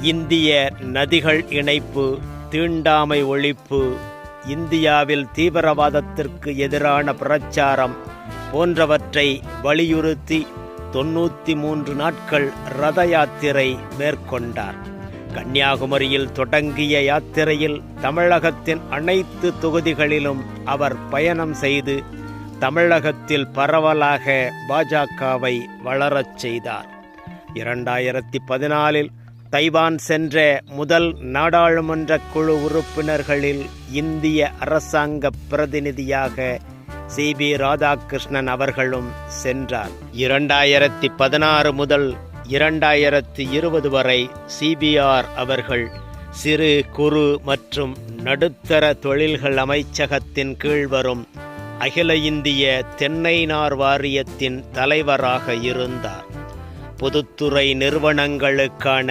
இந்திய நதிகள் இணைப்பு, தீண்டாமை ஒழிப்பு, இந்தியாவில் தீவிரவாதத்திற்கு எதிரான பிரச்சாரம் போன்றவற்றை வலியுறுத்தி 93 நாட்கள் ரத யாத்திரை மேற்கொண்டார். கன்னியாகுமரியில் தொடங்கிய யாத்திரையில் தமிழகத்தின் அனைத்து தொகுதிகளிலும் அவர் பயணம் செய்து தமிழகத்தில் பரவலாக பாஜகவை வளரச் செய்தார். 2014 தைவான் சென்ற முதல் நாடாளுமன்ற குழு உறுப்பினர்களில் இந்திய அரசாங்க பிரதிநிதியாக சி.பி. ராதாகிருஷ்ணன் அவர்களும் சென்றார். 2016 முதல் 2020 வரை சிபிஆர் அவர்கள் சிறு குறு மற்றும் நடுத்தர தொழில்கள் அமைச்சகத்தின் கீழ் வரும் அகில இந்திய தென்னை நார் வாரியத்தின் தலைவராக இருந்தார். பொதுத்துறை நிறுவனங்களுக்கான